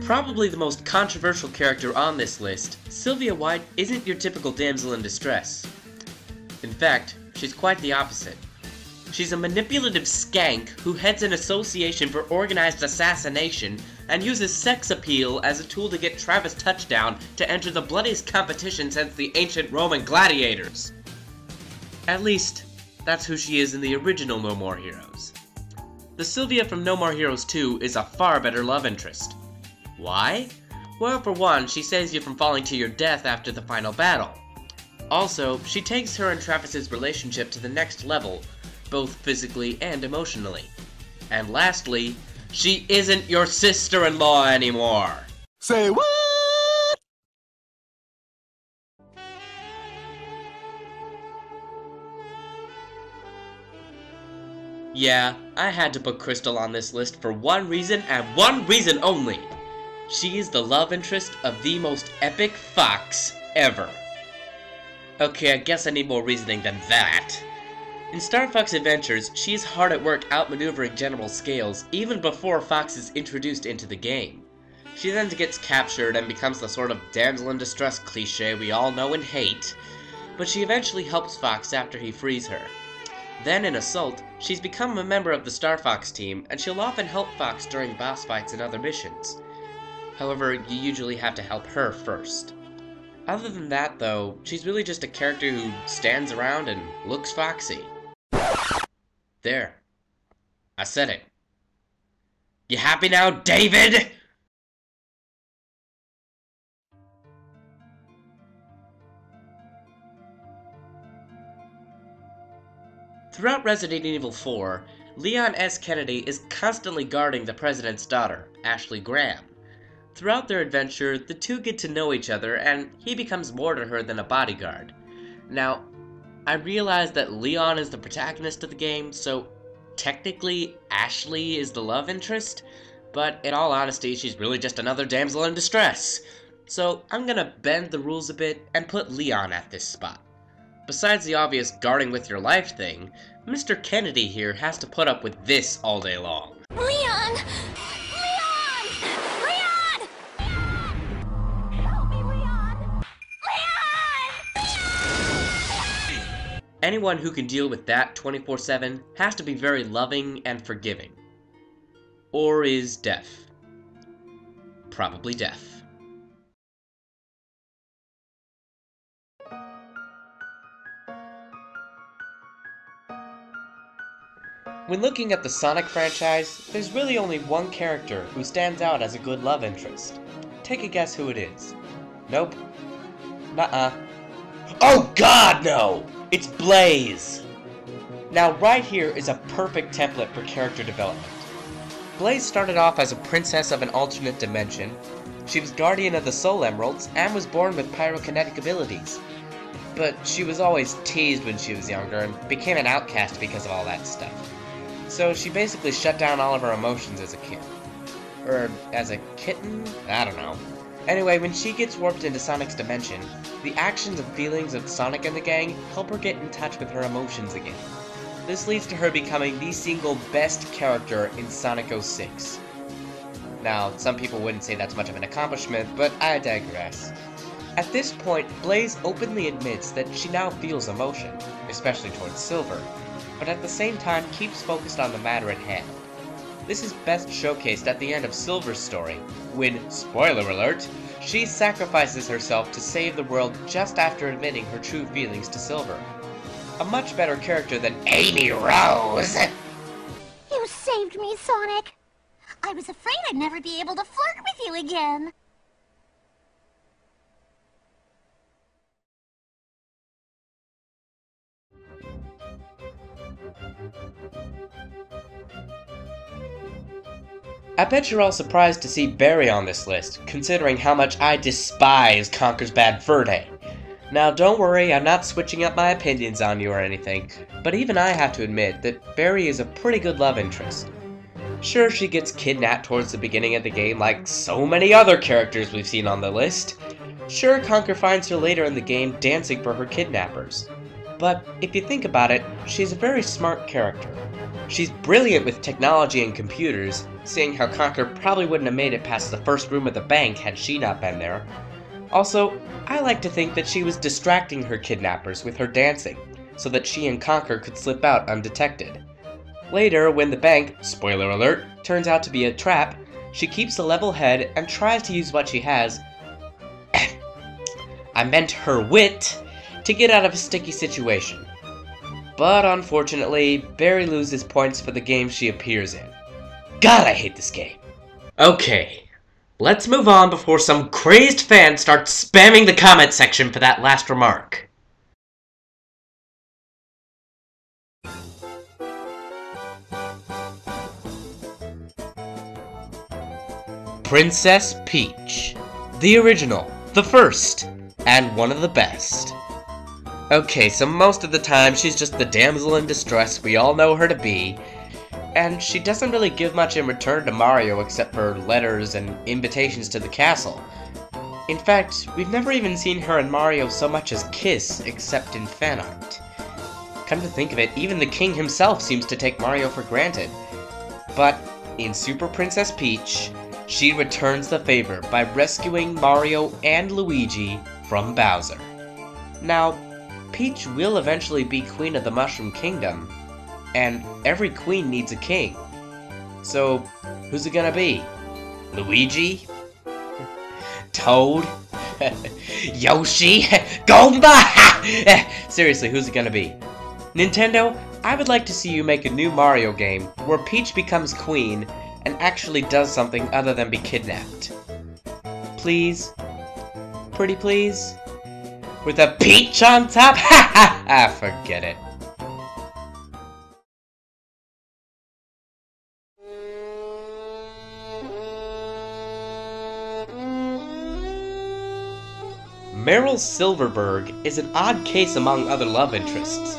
Probably the most controversial character on this list, Sylvia White isn't your typical damsel in distress. In fact, she's quite the opposite. She's a manipulative skank who heads an association for organized assassination and uses sex appeal as a tool to get Travis Touchdown to enter the bloodiest competition since the ancient Roman gladiators. At least, that's who she is in the original No More Heroes. The Sylvia from No More Heroes 2 is a far better love interest. Why? Well, for one, she saves you from falling to your death after the final battle. Also, she takes her and Travis's relationship to the next level, both physically and emotionally. And lastly, she isn't your sister-in-law anymore! Say what? Yeah, I had to put Crystal on this list for one reason and one reason only. She is the love interest of the most epic fox ever. Okay, I guess I need more reasoning than that. In Star Fox Adventures, she is hard at work outmaneuvering General Scales even before Fox is introduced into the game. She then gets captured and becomes the sort of damsel in distress cliche we all know and hate, but she eventually helps Fox after he frees her. Then in Assault, she's become a member of the Star Fox team, and she'll often help Fox during boss fights and other missions. However, you usually have to help her first. Other than that, though, she's really just a character who stands around and looks foxy. There. I said it. You happy now, David? Throughout Resident Evil 4, Leon S. Kennedy is constantly guarding the President's daughter, Ashley Graham. Throughout their adventure, the two get to know each other, and he becomes more to her than a bodyguard. Now, I realize that Leon is the protagonist of the game, so technically Ashley is the love interest, but in all honesty, she's really just another damsel in distress. So I'm gonna bend the rules a bit and put Leon at this spot. Besides the obvious guarding with your life thing, Mr. Kennedy here has to put up with this all day long. Leon! Anyone who can deal with that 24/7 has to be very loving and forgiving. Or is deaf. Probably deaf. When looking at the Sonic franchise, there's really only one character who stands out as a good love interest. Take a guess who it is. Nope. Nuh-uh. Oh God, no! It's Blaze! Now right here is a perfect template for character development. Blaze started off as a princess of an alternate dimension. She was guardian of the Soul Emeralds and was born with pyrokinetic abilities. But she was always teased when she was younger and became an outcast because of all that stuff. So she basically shut down all of her emotions as a kid. Or as a kitten? I don't know. Anyway, when she gets warped into Sonic's dimension, the actions and feelings of Sonic and the gang help her get in touch with her emotions again. This leads to her becoming the single best character in Sonic 06. Now, some people wouldn't say that's much of an accomplishment, but I digress. At this point, Blaze openly admits that she now feels emotion, especially towards Silver, but at the same time keeps focused on the matter at hand. This is best showcased at the end of Silver's story, when, spoiler alert, she sacrifices herself to save the world just after admitting her true feelings to Silver. A much better character than Amy Rose! You saved me, Sonic! I was afraid I'd never be able to flirt with you again! I bet you're all surprised to see Barry on this list, considering how much I despise Conker's Bad Fur Day. Now don't worry, I'm not switching up my opinions on you or anything, but even I have to admit that Barry is a pretty good love interest. Sure, she gets kidnapped towards the beginning of the game like so many other characters we've seen on the list. Sure, Conker finds her later in the game dancing for her kidnappers. But if you think about it, she's a very smart character. She's brilliant with technology and computers, seeing how Conker probably wouldn't have made it past the first room of the bank had she not been there. Also, I like to think that she was distracting her kidnappers with her dancing, so that she and Conker could slip out undetected. Later, when the bank, spoiler alert, turns out to be a trap, she keeps a level head and tries to use what she has, I meant her wit, to get out of a sticky situation. But unfortunately, Barry loses points for the game she appears in. God, I hate this game. Okay, let's move on before some crazed fan starts spamming the comment section for that last remark. Princess Peach. The original, the first, and one of the best. Okay, so most of the time she's just the damsel in distress we all know her to be, and she doesn't really give much in return to Mario except for letters and invitations to the castle. In fact, we've never even seen her and Mario so much as kiss except in fan art. Come to think of it, even the king himself seems to take Mario for granted. But in Super Princess Peach, she returns the favor by rescuing Mario and Luigi from Bowser. Now, Peach will eventually be Queen of the Mushroom Kingdom, and every queen needs a king. So, who's it gonna be? Luigi? Toad? Yoshi? Goomba? Seriously, who's it gonna be? Nintendo, I would like to see you make a new Mario game where Peach becomes queen and actually does something other than be kidnapped. Please? Pretty please? With a peach on top? Ha ha ha! Forget it. Meryl Silverberg is an odd case among other love interests.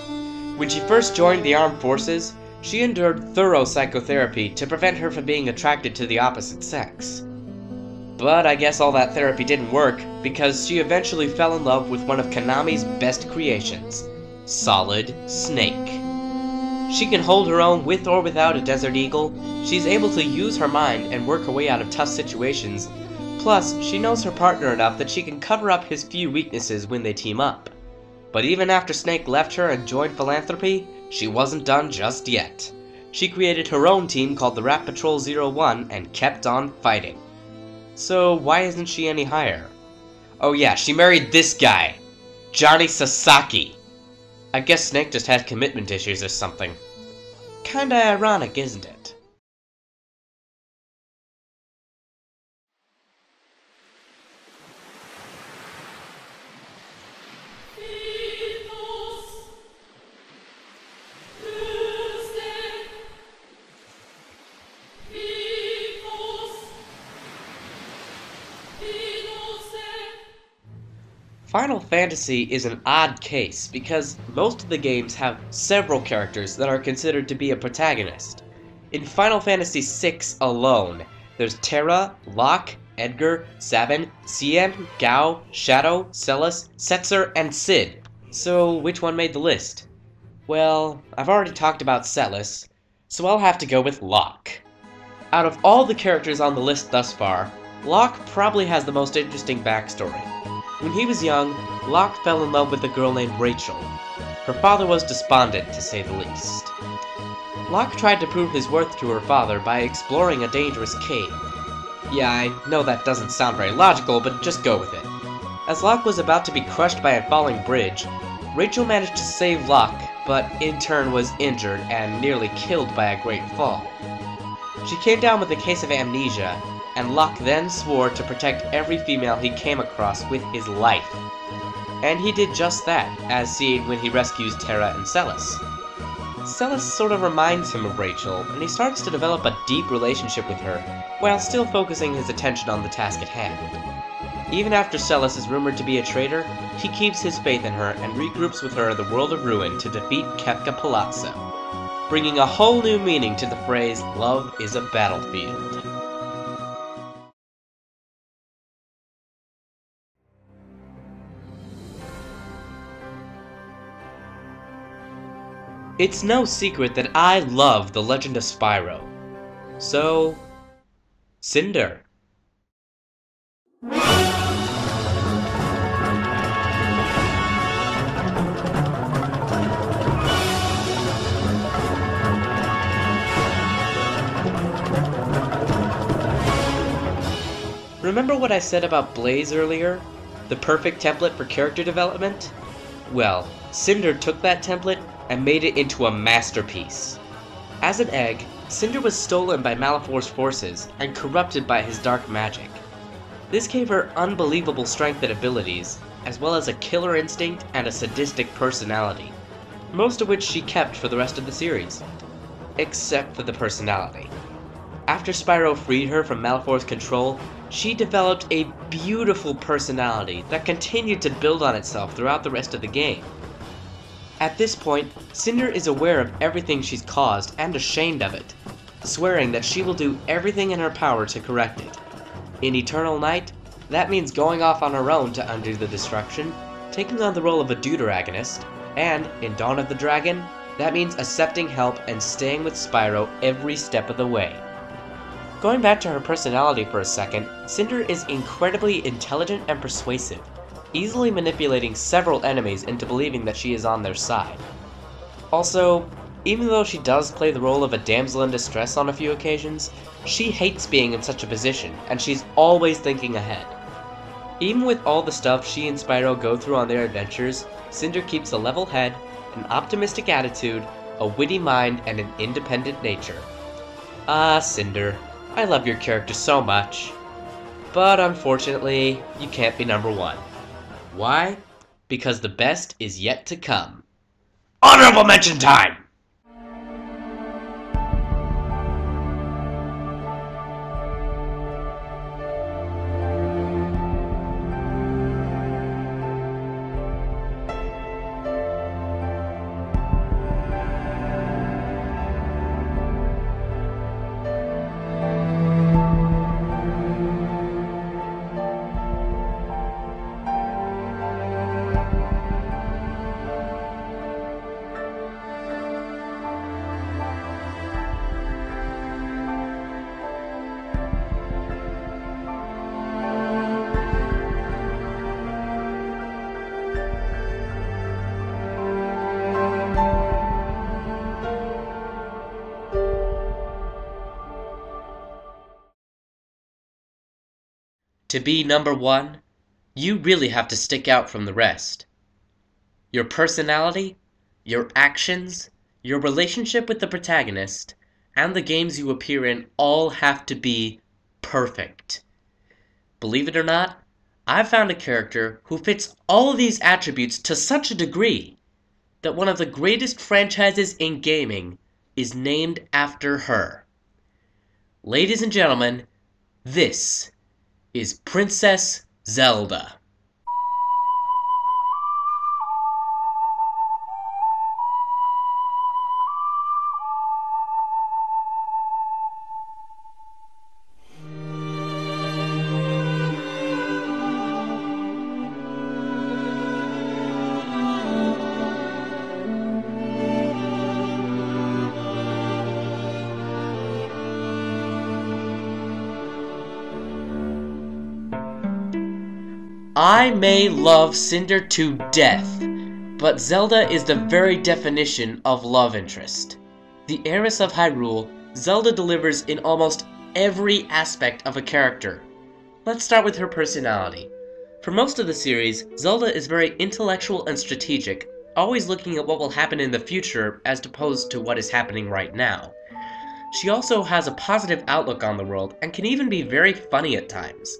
When she first joined the armed forces, she endured thorough psychotherapy to prevent her from being attracted to the opposite sex. But I guess all that therapy didn't work, because she eventually fell in love with one of Konami's best creations, Solid Snake. She can hold her own with or without a Desert Eagle, she's able to use her mind and work her way out of tough situations, plus she knows her partner enough that she can cover up his few weaknesses when they team up. But even after Snake left her and joined philanthropy, she wasn't done just yet. She created her own team called the Rat Patrol 01 and kept on fighting. So why isn't she any higher? Oh yeah, she married this guy, Johnny Sasaki. I guess Snake just had commitment issues or something. Kinda ironic, isn't it? Final Fantasy is an odd case because most of the games have several characters that are considered to be a protagonist. In Final Fantasy VI alone, there's Terra, Locke, Edgar, Sabin, Cien, Gao, Shadow, Celes, Setzer, and Cid. So which one made the list? Well, I've already talked about Celes, so I'll have to go with Locke. Out of all the characters on the list thus far, Locke probably has the most interesting backstory. When he was young, Locke fell in love with a girl named Rachel. Her father was despondent, to say the least. Locke tried to prove his worth to her father by exploring a dangerous cave. Yeah, I know that doesn't sound very logical, but just go with it. As Locke was about to be crushed by a falling bridge, Rachel managed to save Locke, but in turn was injured and nearly killed by a great fall. She came down with a case of amnesia, and Locke then swore to protect every female he came across with his life. And he did just that, as seen when he rescues Terra and Celes. Celes sort of reminds him of Rachel, and he starts to develop a deep relationship with her, while still focusing his attention on the task at hand. Even after Celes is rumored to be a traitor, he keeps his faith in her and regroups with her in the World of Ruin to defeat Kefka Palazzo, bringing a whole new meaning to the phrase, "Love is a battlefield." It's no secret that I love The Legend of Spyro. So, Cinder. Remember what I said about Blaze earlier? The perfect template for character development? Well, Cinder took that template and made it into a masterpiece. As an egg, Cinder was stolen by Malefor's forces and corrupted by his dark magic. This gave her unbelievable strength and abilities, as well as a killer instinct and a sadistic personality, most of which she kept for the rest of the series. Except for the personality. After Spyro freed her from Malefor's control, she developed a beautiful personality that continued to build on itself throughout the rest of the game. At this point, Cinder is aware of everything she's caused and ashamed of it, swearing that she will do everything in her power to correct it. In Eternal Night, that means going off on her own to undo the destruction, taking on the role of a deuteragonist, and in Dawn of the Dragon, that means accepting help and staying with Spyro every step of the way. Going back to her personality for a second, Cinder is incredibly intelligent and persuasive, easily manipulating several enemies into believing that she is on their side. Also, even though she does play the role of a damsel in distress on a few occasions, she hates being in such a position, and she's always thinking ahead. Even with all the stuff she and Spyro go through on their adventures, Cinder keeps a level head, an optimistic attitude, a witty mind, and an independent nature. Ah, Cinder, I love your character so much. But unfortunately, you can't be number one. Why? Because the best is yet to come. Honorable mention time! To be number one, you really have to stick out from the rest. Your personality, your actions, your relationship with the protagonist, and the games you appear in all have to be perfect. Believe it or not, I've found a character who fits all of these attributes to such a degree that one of the greatest franchises in gaming is named after her. Ladies and gentlemen, this is Princess Zelda. I may love Cinder to death, but Zelda is the very definition of love interest. The heiress of Hyrule, Zelda delivers in almost every aspect of a character. Let's start with her personality. For most of the series, Zelda is very intellectual and strategic, always looking at what will happen in the future as opposed to what is happening right now. She also has a positive outlook on the world and can even be very funny at times.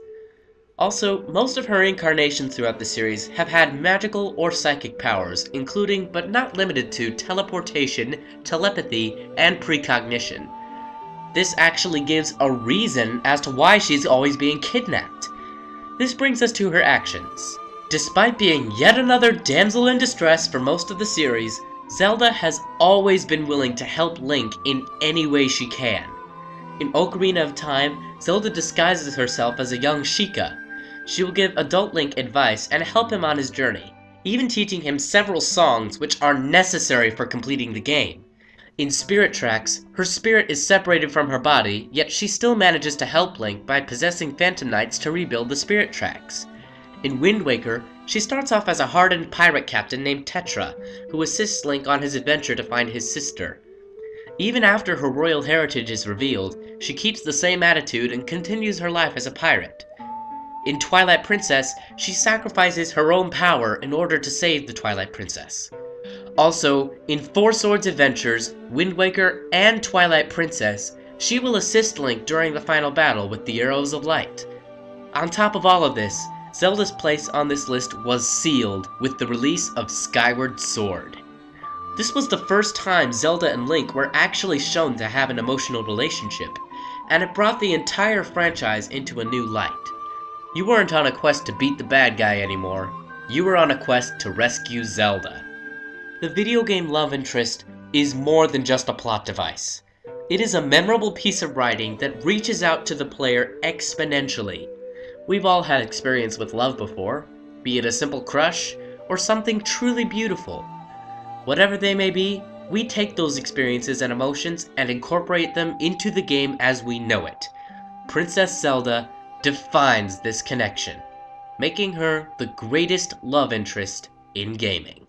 Also, most of her incarnations throughout the series have had magical or psychic powers, including but not limited to teleportation, telepathy, and precognition. This actually gives a reason as to why she's always being kidnapped. This brings us to her actions. Despite being yet another damsel in distress for most of the series, Zelda has always been willing to help Link in any way she can. In Ocarina of Time, Zelda disguises herself as a young Sheikah. She will give adult Link advice and help him on his journey, even teaching him several songs which are necessary for completing the game. In Spirit Tracks, her spirit is separated from her body, yet she still manages to help Link by possessing Phantom Knights to rebuild the Spirit Tracks. In Wind Waker, she starts off as a hardened pirate captain named Tetra, who assists Link on his adventure to find his sister. Even after her royal heritage is revealed, she keeps the same attitude and continues her life as a pirate. In Twilight Princess, she sacrifices her own power in order to save the Twilight Princess. Also, in Four Swords Adventures, Wind Waker, and Twilight Princess, she will assist Link during the final battle with the Arrows of Light. On top of all of this, Zelda's place on this list was sealed with the release of Skyward Sword. This was the first time Zelda and Link were actually shown to have an emotional relationship, and it brought the entire franchise into a new light. You weren't on a quest to beat the bad guy anymore, you were on a quest to rescue Zelda. The video game love interest is more than just a plot device. It is a memorable piece of writing that reaches out to the player exponentially. We've all had experience with love before, be it a simple crush, or something truly beautiful. Whatever they may be, we take those experiences and emotions and incorporate them into the game as we know it. Princess Zelda defines this connection, making her the greatest love interest in gaming.